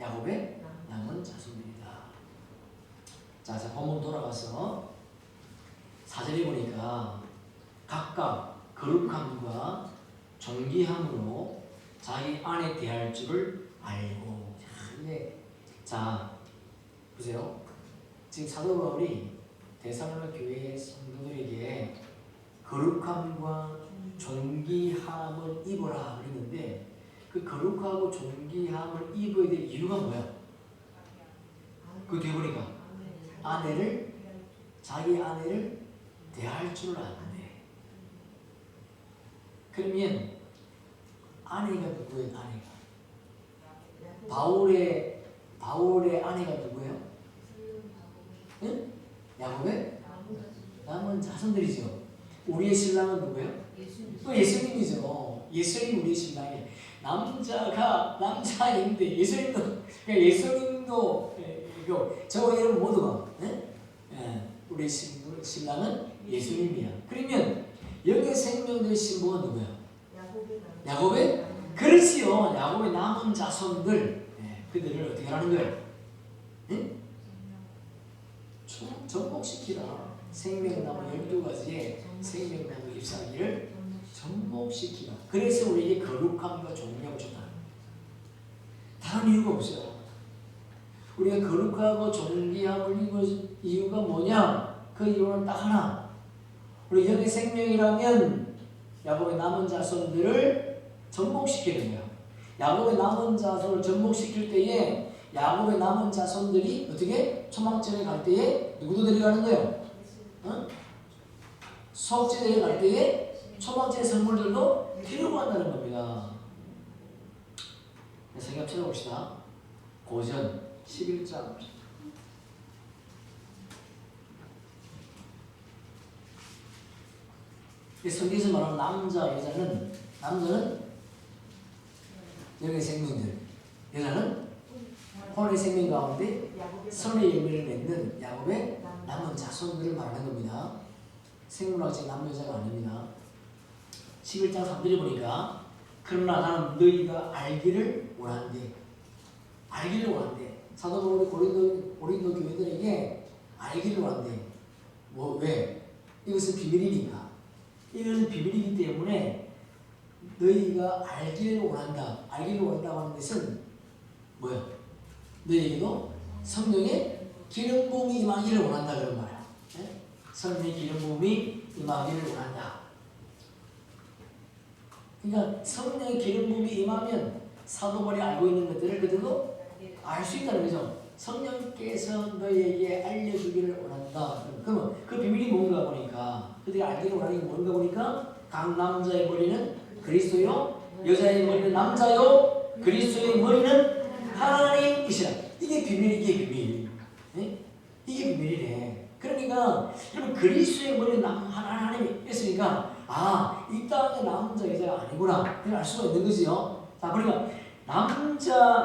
야곱의 남은 자손들이다. 자, 본문 돌아가서 4절에 보니까 각각 거룩함과 존귀함으로 자기 안에 대할 줄을 알고. 자, 보세요. 지금 사도 바울이 데살로니가 교회 성도들에게 거룩함과 존귀함을 입어라 그랬는데 그 거룩하고 존귀함을 입어야 될 이유가 뭐야? 그 뒤에 보니까 자기 아내를 대할 줄 아는데. 그러면 아내가 누구예요? 바울의 아내가 누구예요? 응? 야곱의 남은 자손들이죠. 우리의 신랑은 누구예요? 또 예수님이죠. 예수님 우리의 신랑이에요. 남자인데 예수님도 저 여러분 모두가 우리 신랑은 예수님이야. 그러면 여기 생명될 신부가 누구야? 야곱의 그렇지요. 야곱의 남은 자손들 그들을 어떻게 하는 거예요? 접목시키라. 생명나무 12가지의 생명나무 잎사귀를 접목시키라. 그래서 우리에게 거룩함과 존귀함을 줬다. 다른 이유가 없어요. 우리가 거룩하고 존귀함을 입을 이유가 뭐냐? 그 이유는 딱 하나. 우리 영의 생명이라면 야곱의 남은 자손들을 접목시키는 거야. 야곱의 남은 자손을 접목시킬 때에 야곱의 남은 자손들이 어떻게? 초막절에 갈 때에 누구도 데려가는 거예요? 수업절에 갈 때에 초막절 선물들도 데려간다는 겁니다. 성경 찾아봅시다. 고전 11장. 성경에서 말하는 남자는 영의 생명들, 여자는 혼의 생명 가운데 선의 열매를 맺는 야곱의 남은 자손들을 말하는 겁니다. 생물학적 남녀 여자가 아닙니다. 11장 3절에 보니까 그러나 나는 너희가 알기를 원한대. 사도 바울이 고린도 교회들에게 알기를 원한대. 왜? 이것은 비밀이니까. 이것은 비밀이기 때문에 너희가 알기를 원한다. 알기를 원한다고 하는 것은 뭐야? 너희에게도 성령의 기름 부음이 임하기를 원한다 그런 말이야. 성령의 기름 부음이 임하기를 원한다. 그러니까 성령의 기름 부음이 임하면 사도 바울이 알고 있는 것들을 그들도 알 수 있다는 거죠. 성령께서 너희에게 알려주기를 원한다. 그러면 그 비밀이 뭔가 보니까 그들이 알기를 원하는 게 뭔가 보니까 각 남자의 머리는 그리스도요, 여자의 머리는 남자요, 그리스도의 머리는 하나님이시라. 이게 비밀. 이게 비밀이래. 그러니까 여러분 그리스도의 머리는 하나님이 있으니까 이 땅의 남자 여자가 아니구나. 그걸 알 수가 있는 거지요. 자, 그러니까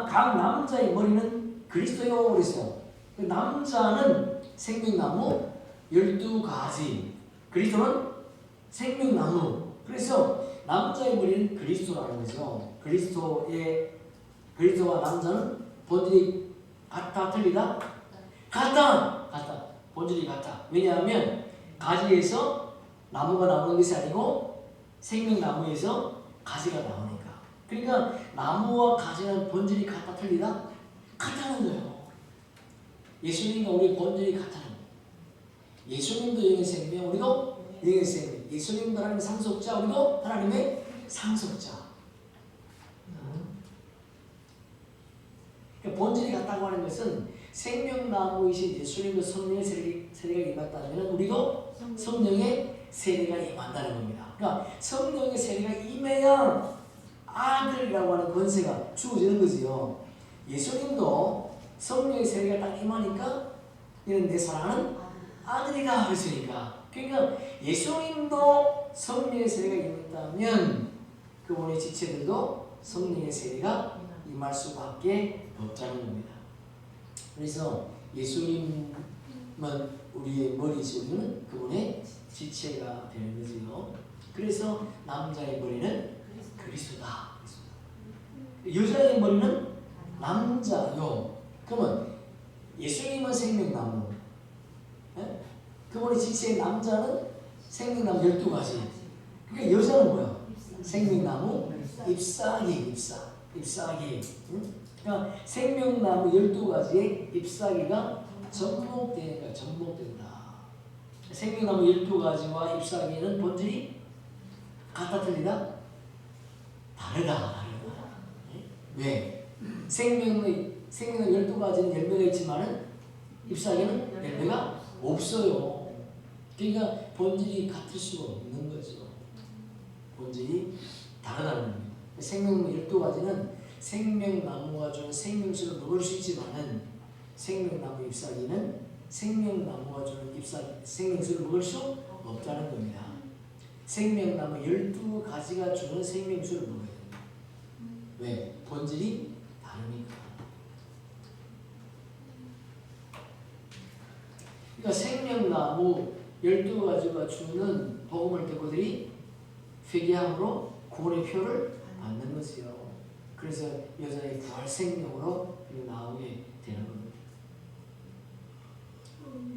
각 남자의 머리는 그리스도요 그랬어요. 남자는 생명나무 12가지, 그리스도는 생명나무. 그래서 남자의 머리는 그리스도라는 거죠. 그리스도와 남자는 본질이 같다, 틀리다? 같다. 본질이 같다. 왜냐하면 가지에서 나무가 나오는 것이 아니고 생명나무에서 가지가 나오니까. 그러니까 나무와 가지는 본질이 같다, 틀리다? 같다는 거예요. 예수님과 우리 본질이 같다는 거예요. 예수님도 영의 생명, 우리도 영의 생명. 예수님도 하나님의 상속자, 우리도 하나님의 상속자. 그러니까 본질이 같다고 하는 것은 생명나무이신 예수님도 성령의 세례가 임했다면 우리도 성령의 세례가 임한다는 겁니다. 그러니까 성령의 세례가 임해야 아들이라고 하는 권세가 주어지는 거지요. 예수님도 성령의 세례가 딱 임하니까 이는 내 사랑하는 아들이다 그랬으니까. 그러니까 예수님도 성령의 세례가 임했다면 그분의 지체들도 성령의 세례가 임할 수밖에 없다는 겁니다. 그래서 예수님은 우리의 머리이시 우리는 그분의 지체가 되는 거지요. 그래서 남자의 머리는 그리스도다. 여자의 머리는 남자요. 그러면 예수님은 생명나무, 그분의 지체의 남자는 생명나무 12가지. 그러니까 여자는 뭐야? 생명나무 잎사귀. 그러니까 생명나무 12가지의 잎사귀가 접목된다. 생명나무 12가지와 잎사귀는 본질이 같다 틀리다? 다르다. 왜? 생명나무 12가지는 열매가 있지만은 잎사귀는 열매가 없어요. 그러니까 본질이 같을 수가 없는 거죠. 본질이 다르다는 겁니다. 생명나무 12가지는 생명나무가 주는 생명수를 먹을 수 있지만은 생명나무 잎사귀는 생명나무가 주는 생명수를 먹을 수 없다는 겁니다. 생명나무 12가지가 주는 생명수를 먹어야 됩니다. 왜? 본질이 다르니까. 그러니까 생명나무 12가지가 주는 복음을 듣고들이 회개함으로 구원의 표를 받는 것이요. 그래서 여자의 부활 생명으로 나오게 되는 겁니다.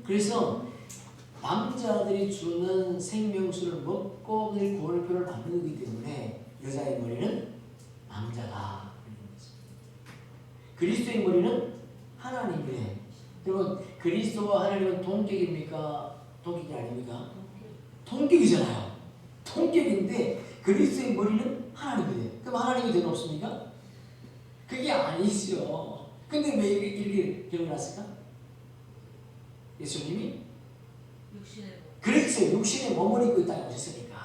그래서 남자들이 주는 생명수를 먹고 구원의 표를 받는 거기 때문에 여자의 머리는 남자다. 그리스도의 머리는 하나님이래. 여러분 그리스도와 하나님은 동격입니까? 동격이 아닙니까? 동격이잖아요. 동격인데 그리스도의 머리는 하나님이래. 그럼 하나님이 되는 없습니까? 그게 아니죠. 근데 왜 이렇게 결혼했을까? 예수님이 그렇죠. 육신의 몸을 입고 이 땅에 오셨으니까.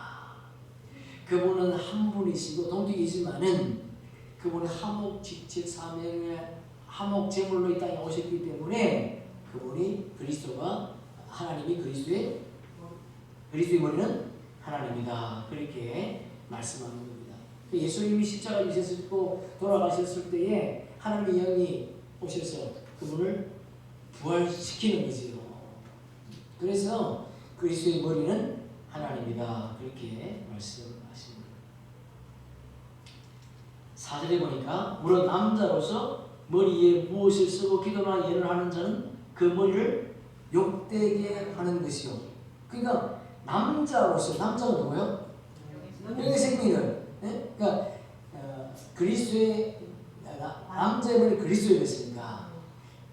그분은 한 분이시고 동격이지만은 그분은 하목직책 사명의 하목 제물로 이 땅에 오셨기 때문에 그분이 그리스도가 하나님이 그리스도의 머리는 하나님이다. 그렇게 말씀하는 겁니다. 예수님이 십자가에 지셨고 돌아가셨을 때에 하나님의 영이 오셔서 그분을 부활시키는 거지요. 그래서 그리스도의 머리는 하나님이다. 그렇게 말씀하십니다. 4절에 보니까 물론 남자로서 머리에 무엇을 쓰고 기도나 예를 하는 자는 그 머리를 욕되게 하는 것이요. 그러니까 남자로서 남자가 누구요? 영의 생명을. 그러니까 그리스도의 남자의 머리 그리스도였으니까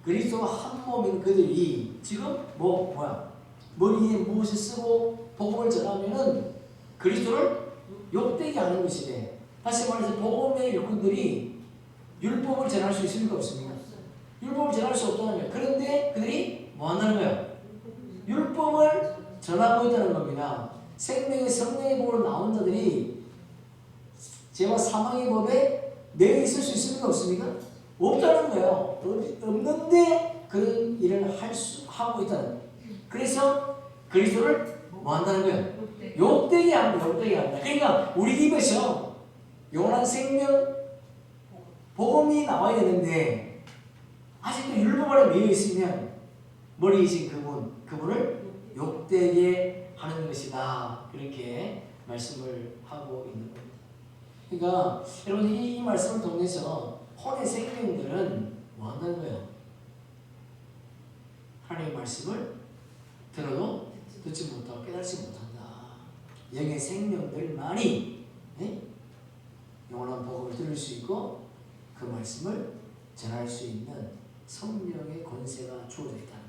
그리스도와 한 몸인 그들이 지금 머리에 무엇을 쓰고 복음을 전하면은 그리스도를 욕되게 하는 것이래. 다시 말해서 복음의 일꾼들이 율법을 전할 수 있습니까? 없습니까? 율법을 전할 수 없다는 거예요. 그런데 그들이 뭐 한다는 거예요? 율법을 전하고 있다는 겁니다. 생명의 성령의 법으로 나온 자들이 죄와 사망의 법에 매여 있을 수 있습니까? 없습니까? 없다는 거예요. 없는데 그런 일을 하고 있다는 거예요. 그래서 그리스도를 뭐 한다는 거예요? 욕되게 한다. 그러니까 우리 입에서 영원한 생명 복음이 나와야 되는데 아직도 율법 안에 매여 있으면 머리이신 그분을 욕되게 하는 것이다. 그렇게 말씀을 하고 있는 겁니다. 그러니까 여러분 이 말씀을 통해서 혼의 생명들은 뭐 한다는 거예요? 하나님의 말씀을 들어도 듣지 못하고 깨닫지 못한다. 영의 생명들만이 영원한 복음을 들을 수 있고 그 말씀을 전할 수 있는 성령의 권세가 주어져 있다는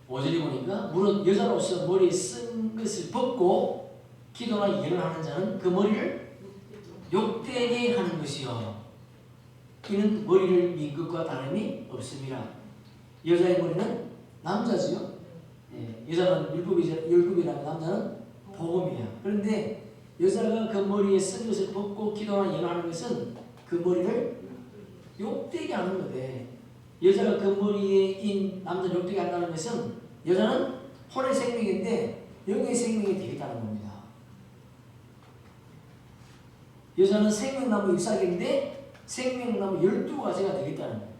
거예요. 오절이 보니까 물론 여자로서 머리에 쓴 것을 벗고 기도나 예를 하는 자는 그 머리를 욕되게 하는 것이요. 이는 머리를 민 것과 다름이 없습니다. 여자의 머리는 남자지요. 여자는 율법이라면 남자는 복음이야. 그런데 여자가 그 머리에 쓴 것을 벗고 기도나 예를 하는 것은 그 머리를 욕되게 하는 거대. 여자가 그 머리에 인 남자 욕되게 한다는 것은 여자는 혼의 생명인데 영의 생명이 되겠다는 겁니다. 여자는 생명나무 잎사귀인데 생명나무 12가지가 되겠다는 거예요.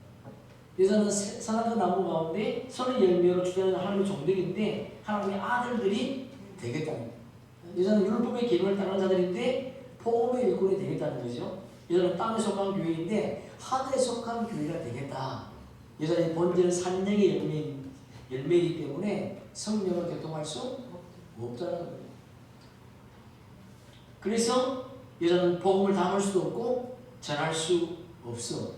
여자는 선악의 나무 가운데 선의 열매로 주되는 하나님의 종들인데 하나님의 아들들이 되겠다는 거예요. 여자는 율법의 계명을 따르는 자들인데 복음의 일꾼이 되겠다는 거죠. 여자는 땅에 속한 교회인데 하늘에 속한 교회가 되겠다. 여자의 본질은 산령의 열매이기 때문에 성령을 교통할 수 없다는 거예요. 그래서 여자는 복음을 담을 수도 없고 전할 수 없어.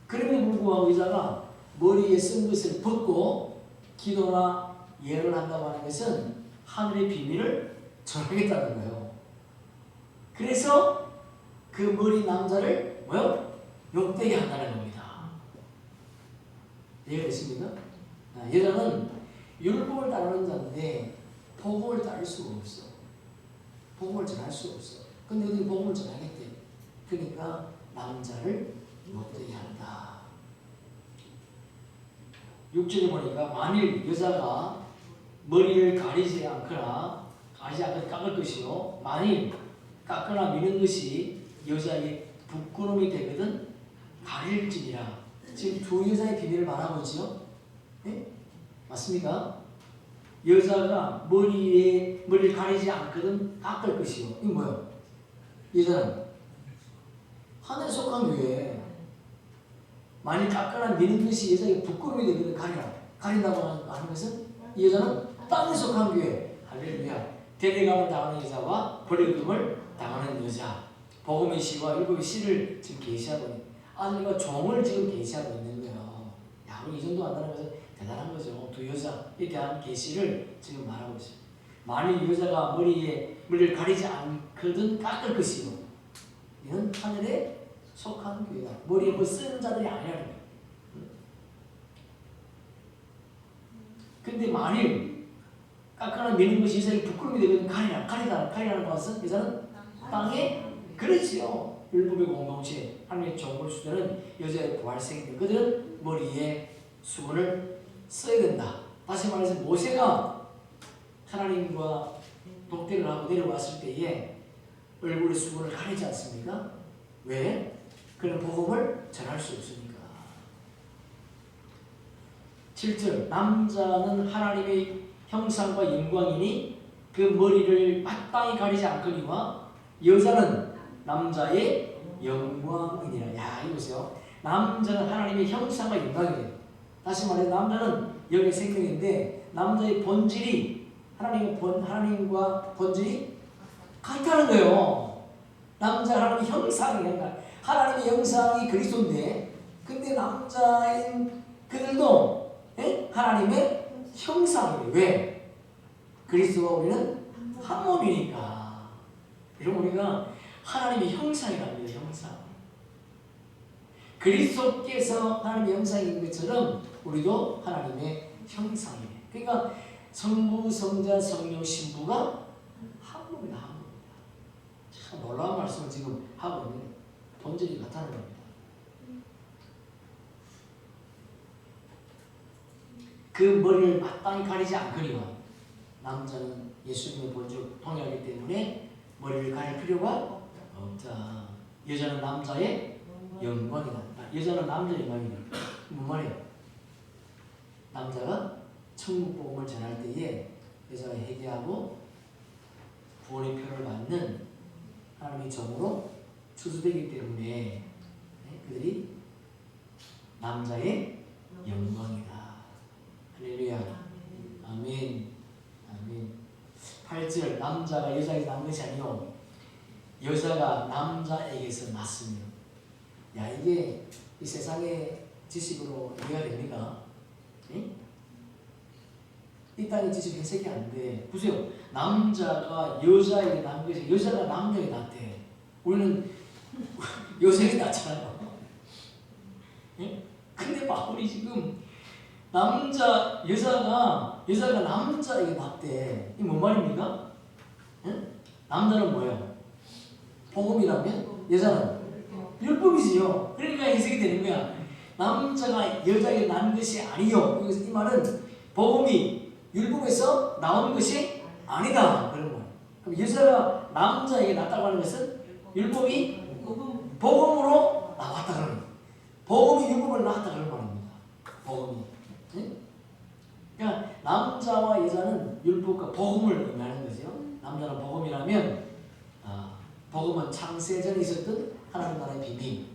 그럼에도 불구하고 여자가 머리에 쓴 것을 벗고 기도나 예언을 한다고 하는 것은 하늘의 비밀을 전하겠다는 거예요. 그래서 그 머리 남자를 욕되게 한다는 겁니다. 이해가 되십니까? 여자는 율법을 따르는 자인데 복음을 따를 수가 없어. 복음을 전할 수 없어. 근데 어디 복음을 전하겠대. 그러니까 남자를 욕되게 한다. 6절에 보니까 만일 여자가 머리를 가리지 않거나 깎을 것이요 만일 깎거나 미는 것이 여자의 부끄러움이 되거든 가릴지니라. 지금 두 여자의 비밀을 말하고 있죠. 네? 맞습니까? 여자가 머리를 가리지 않거든 깎을 것이요. 이거 뭐예요? 여자는 하늘에 속한 교회. 만일 깎거나 미는 것이 여자에게 부끄러움이 되거든 가린다고 하는 것은 이 여자는 땅에 속한 교회. 할렐루야. 대대감을 당하는 여자와 벌금을 당하는 여자. 복음의 시와 율법의 시를 지금 계시하고 있는 아들과 종을 지금 계시하고 있는 거예요. 야, 우리 이 정도 한다는 것은 대단한 거죠. 두 여자에 대한 계시를 지금 말하고 있어요. 만일 여자가 머리를 가리지 않거든 깎을 것이요. 이는 하늘에 속한 교회다. 머리에 뭐 쓰는 자들이 아니라는 거예요. 근데 만일 깎거나 미는 것이 여자에게 부끄러움이 되거든 가리라는 것은 여자는 땅에 그렇지요. 율법의 공동체 하나님의 종을 수되는 여자의 부활생들 그들은 머리에 수건을 써야 된다. 다시 말해서 모세가 하나님과 독대를 하고 내려왔을 때에 얼굴에 수건을 가리지 않습니까? 왜? 그는 복음을 전할 수 없으니까. 7절 남자는 하나님의 형상과 영광이니 그 머리를 마땅히 가리지 않거니와 여자는 남자의 영광이니라. 야, 이거 보세요. 남자는 하나님의 형상과 영광이에요. 다시 말해 남자는 영의 생명인데 남자의 본질이 하나님과 본질이 같다는 거예요. 남자 하나님의 형상이란다. 하나님의 형상이 그리스도인데 근데 남자인 그들도 하나님의 형상이에요. 왜? 그리스도와 우리는 한 몸이니까. 이런 우리가 하나님의 형상이랍니다. 형상. 그리스도께서 하나님의 형상인 것처럼 우리도 하나님의 형상이에요. 그러니까 성부, 성자, 성령, 신부가 한 몸이다. 한 몸이다. 참 놀라운 말씀을 지금 하고 있는 본질이 같다는 겁니다. 그 머리를 마땅히 가리지 않거니와 남자는 예수님의 본질을 통하기 때문에 머리를 가릴 필요가 없다. 여자는 남자의 영광이다. 여자는 남자의 영광이다. 뭔 말이에요? 남자가 천국 복음을 전할 때에 여자가 회개하고 구원의 표를 받는 하나님의 종으로 추수되기 때문에 그들이 남자의 영광이다. 할렐루야. 아멘. 아멘. 8절 남자가 여자에게서 난 것이 아니요 여자가 남자에게서 났으며. 야, 이게 이 세상의 지식으로 이해가 됩니까? 응? 이 땅의 지식 해석이 안 돼. 보세요. 남자가 여자에게 난 것이 여자가 남자에게 났대. 우리는 여자에게 났잖아요. 응? 근데 바울이 지금 여자가 남자에게 났대. 이게 뭔 말입니까? 응? 남자는 뭐예요? 복음이라면 여자는 율법이지요. 그러니까 해석이 되는 거야. 남자가 여자에게 난 것이 아니요. 여기서 이 말은 복음이 율법에서 나온 것이 아니다 그런 거예요. 그럼 여자가 남자에게 낳았다고 하는 것은 율법이 복음으로 나왔다 그런 거예요. 복음이 율법을 낳았다 그런 말입니다. 복음이. 네? 그러니까 남자와 여자는 율법과 복음을 의미하는 거죠. 남자는 복음이라면 복음은 창세전에 있었던 하나님 나라의 비밀.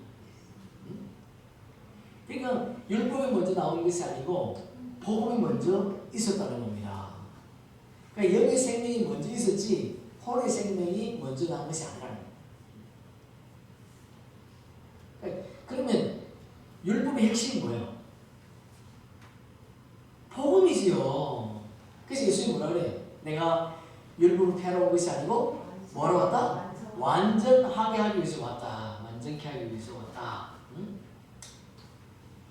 그러니까 율법이 먼저 나온 것이 아니고 복음이 먼저 있었다는 겁니다. 그러니까 영의 생명이 먼저 있었지 혼의 생명이 먼저 나온 것이 아니라는 거예요. 그러면 율법의 핵심이 뭐예요? 복음이지요. 그래서 예수님이 뭐라 그래요? 내가 율법을 폐하러 온 것이 아니고 뭐하러 왔다? 완전하게 하기 위해서 왔다. 완전케 하기 위해서 왔다. 응?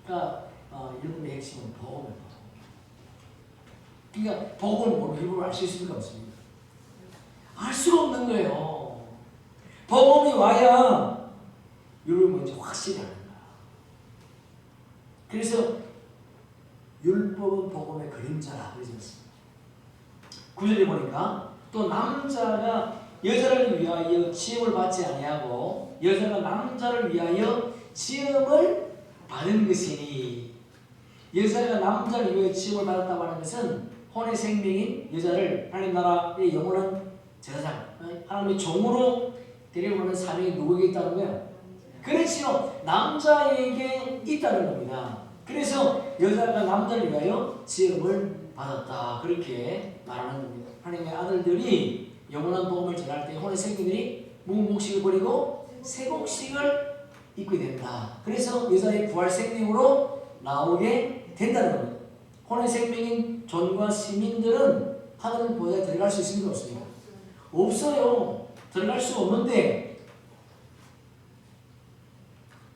그러니까 율법의 핵심은 복음이에요. 그러니까 복음을 모르면 율법을 알 수 있습니까? 없습니까? 알 수가 없는 거예요. 복음이 와야 율법이 뭔지 확실히 아는 거야. 그래서 율법은 복음의 그림자라 그러셨습니다. 9절에 보니까 또 남자가 여자를 위하여 지음을 받지 아니하고 여자가 남자를 위하여 지음을 받은 것이니 여자가 남자를 위하여 지음을 받았다고 하는 것은 혼의 생명인 여자를 하나님 나라의 영원한 제사장 하나님의 종으로 데려오는 사명이 누구에게 있다는 거예요? 그렇지요. 남자에게 있다는 겁니다. 그래서 여자가 남자를 위하여 지음을 받았다. 그렇게 말하는 겁니다. 하나님의 아들들이 영원한 복음을 전할 때 혼의 생명들이 묵묵식을 버리고 새곡식을 입게 된다. 그래서 여자의 부활 생명으로 나오게 된다는 겁니다. 혼의 생명인 존과 시민들은 하늘 보좌에 들어갈 수 있습니까? 없습니까? 없어요. 들어갈 수 없는데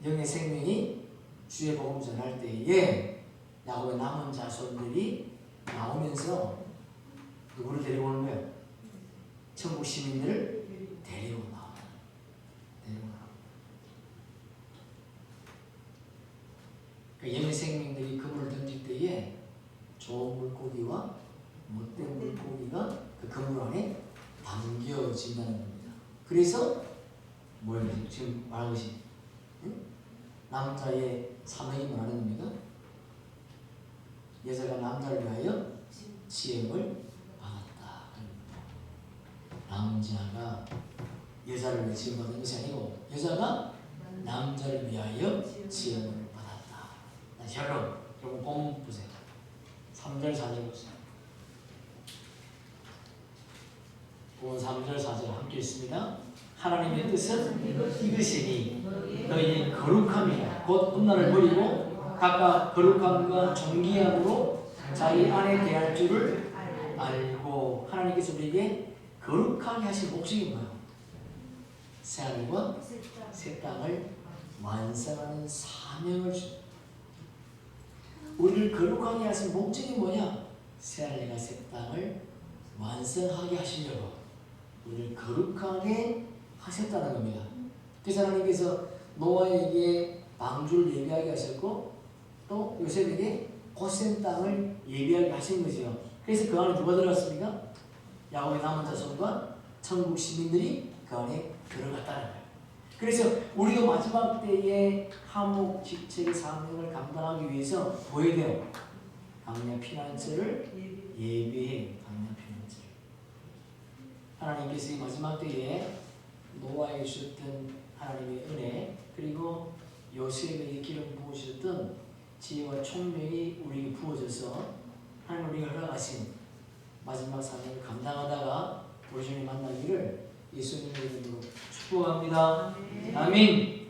영의 생명이 주의 복음 전할 때에 야곱의 남은 자손들이 나오면서 누구를 데리고 오는 거예요? 천국 시민들을 데리고 나와요. 그러니까 영의 생명들이 그물을 던질 때에 좋은 물고기와 못된 물고기가 그 그물 안에 담겨진다는 겁니다. 그래서 뭐예요? 지금 말한 것이 남자의 사명이 뭐라는 겁니까? 여자가 남자를 위하여 지음을 받았다. 남자가 여자를 위해 지음 받은 것이 아니고 여자가 남자를 위하여 지음을 받았다. 결론, 여러분 본문 보세요. 3절 4절 보세요. 본문 3절 4절 함께 읽습니다. 하나님의 뜻은 이것이니 너희의 거룩함이라 곧 음란을 버리고 각각 거룩함과 존귀함으로 자기 안에 대할 줄을 알고 하나님께서 우리에게 거룩하게 하신 목적이 뭐예요? 새하늘과 새 땅을 완성하는 사명을 줍니다. 우리를 거룩하게 하신 목적이 뭐냐? 새하늘과 새 땅을 완성하게 하시려고 우리를 거룩하게 하셨다는 겁니다. 그래서 하나님께서 노아에게 방주를 예비하게 하셨고 또 요셉에게 고센 땅을 예비하게 하신 거죠. 그래서 그 안에 누가 들어갔습니까? 야곱의 남은 자손과 천국 시민들이 그 안에 들어갔다는 거예요. 그래서 우리도 마지막 때에 하목 직책의 사명을 감당하기 위해서 뭐 해야 돼요? 강력 피난처를 예비해. 강력 피난처를. 하나님께서 이 마지막 때에 노아에게 주셨던 하나님의 은혜 그리고 요셉에게 기름 부으셨던 지혜와 총명이 우리에게 부어져서 하나님 우리가 허락하신 마지막 사명을 감당하다가 우리 주님 만나기를 예수님의 이름으로 축복합니다. 아멘.